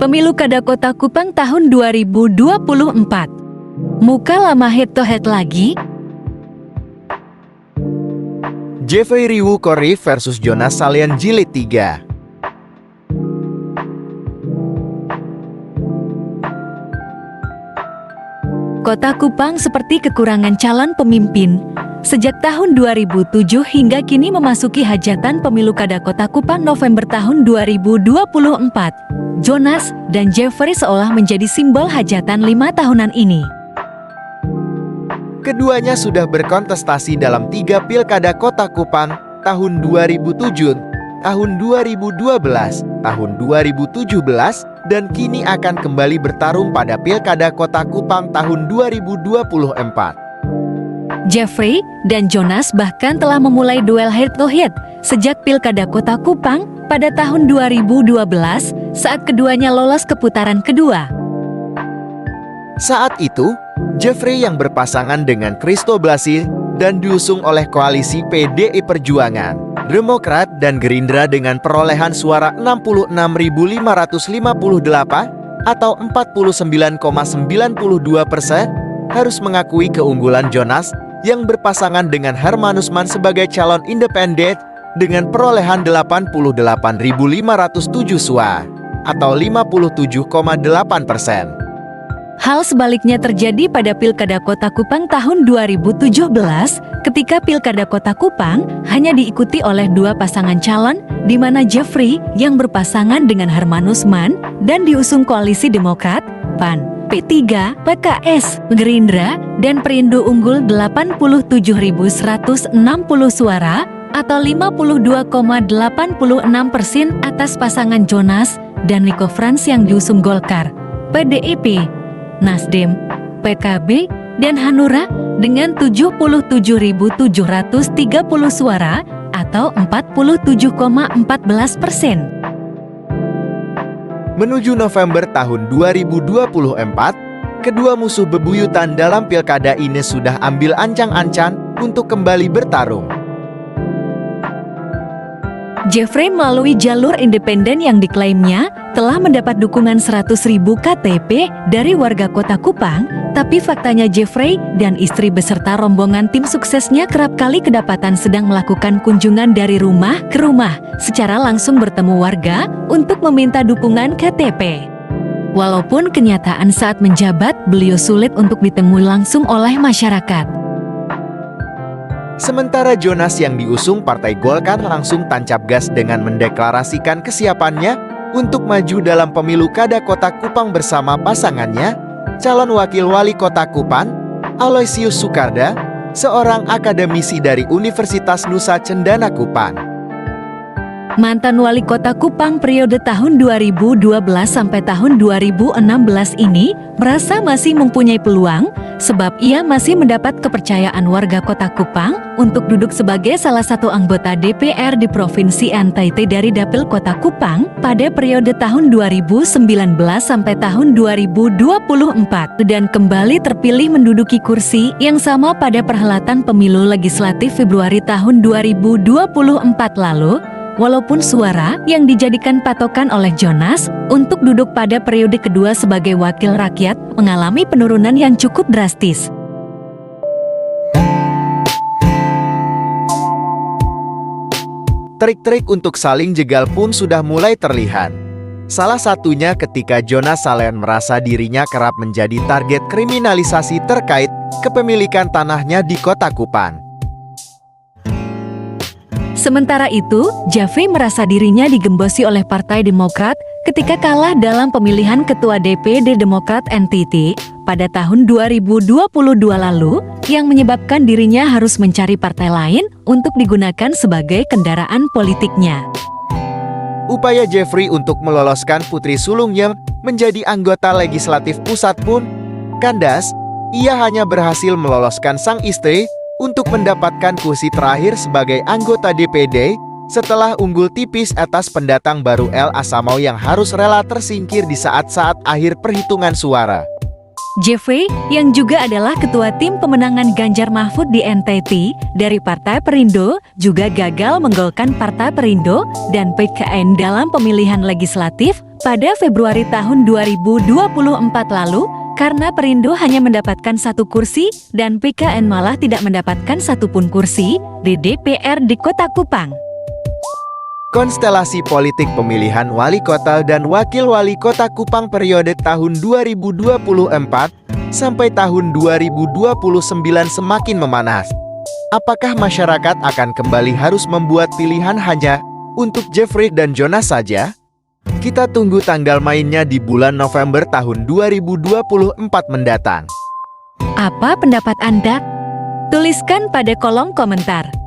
Pemilu Kada Kota Kupang tahun 2024. Muka lama head to head lagi. Jeffrey Riwu Korif versus Jonas Salean Jilid 3. Kota Kupang seperti kekurangan calon pemimpin. Sejak tahun 2007 hingga kini memasuki hajatan pemilu Kada Kota Kupang November tahun 2024. Jonas dan Jeffrey seolah menjadi simbol hajatan 5 tahunan ini. Keduanya sudah berkontestasi dalam 3 pilkada Kota Kupang tahun 2007, tahun 2012, tahun 2017, dan kini akan kembali bertarung pada pilkada Kota Kupang tahun 2024. Jeffrey dan Jonas bahkan telah memulai duel head-to-head sejak pilkada Kota Kupang pada tahun 2012 saat keduanya lolos ke putaran kedua. Saat itu, Jeffrey yang berpasangan dengan Christo Blasi dan diusung oleh koalisi PDI Perjuangan, Demokrat dan Gerindra dengan perolehan suara 66.558 atau 49,92% harus mengakui keunggulan Jonas yang berpasangan dengan Hermanus Mann sebagai calon independen dengan perolehan 88.507 suara atau 57,8%. Hal sebaliknya terjadi pada Pilkada Kota Kupang tahun 2017 ketika Pilkada Kota Kupang hanya diikuti oleh 2 pasangan calon di mana Jeffrey yang berpasangan dengan Hermanus Mann dan diusung koalisi Demokrat, PAN, P3, PKS, Gerindra, dan Perindo unggul 87.160 suara atau 52,86% atas pasangan Jonas dan Nico Frans yang diusung Golkar, PDIP, Nasdem, PKB, dan Hanura dengan 77.730 suara atau 47,14%. Menuju November tahun 2024, kedua musuh bebuyutan dalam pilkada ini sudah ambil ancang-ancang untuk kembali bertarung. Jeffrey melalui jalur independen yang diklaimnya telah mendapat dukungan 100.000 KTP dari warga Kota Kupang, tapi faktanya Jeffrey dan istri beserta rombongan tim suksesnya kerap kali kedapatan sedang melakukan kunjungan dari rumah ke rumah secara langsung bertemu warga untuk meminta dukungan KTP. Walaupun kenyataan saat menjabat beliau sulit untuk ditemui langsung oleh masyarakat. Sementara Jonas yang diusung Partai Golkar langsung tancap gas dengan mendeklarasikan kesiapannya untuk maju dalam pemilu Kada Kota Kupang bersama pasangannya, calon wakil wali kota Kupang, Aloysius Sukarda, seorang akademisi dari Universitas Nusa Cendana Kupang. Mantan wali kota Kupang periode tahun 2012 sampai tahun 2016 ini merasa masih mempunyai peluang sebab ia masih mendapat kepercayaan warga kota Kupang untuk duduk sebagai salah satu anggota DPR di Provinsi NTT dari Dapil Kota Kupang pada periode tahun 2019 sampai tahun 2024 dan kembali terpilih menduduki kursi yang sama pada perhelatan pemilu legislatif Februari tahun 2024 lalu. Walaupun suara yang dijadikan patokan oleh Jonas untuk duduk pada periode kedua sebagai wakil rakyat mengalami penurunan yang cukup drastis. Trik-trik untuk saling jegal pun sudah mulai terlihat. Salah satunya ketika Jonas Salean merasa dirinya kerap menjadi target kriminalisasi terkait kepemilikan tanahnya di Kota Kupang. Sementara itu, Jeffrey merasa dirinya digembosi oleh Partai Demokrat ketika kalah dalam pemilihan Ketua DPD Demokrat NTT pada tahun 2022 lalu, yang menyebabkan dirinya harus mencari partai lain untuk digunakan sebagai kendaraan politiknya. Upaya Jeffrey untuk meloloskan Putri Sulungnya menjadi anggota legislatif pusat pun kandas. Ia hanya berhasil meloloskan sang istri untuk mendapatkan kursi terakhir sebagai anggota DPD setelah unggul tipis atas pendatang baru El Asamau yang harus rela tersingkir di saat-saat akhir perhitungan suara. Jeffrey, yang juga adalah ketua tim pemenangan Ganjar Mahfud di NTT dari Partai Perindo, juga gagal menggolkan Partai Perindo dan PKN dalam pemilihan legislatif Pada Februari tahun 2024 lalu, karena Perindo hanya mendapatkan 1 kursi dan PKN malah tidak mendapatkan satupun kursi di DPR di Kota Kupang. Konstelasi politik pemilihan wali kota dan wakil wali kota Kupang periode tahun 2024 sampai tahun 2029 semakin memanas. Apakah masyarakat akan kembali harus membuat pilihan hanya untuk Jeffrey dan Jonas saja? Kita tunggu tanggal mainnya di bulan November tahun 2024 mendatang. Apa pendapat Anda? Tuliskan pada kolom komentar.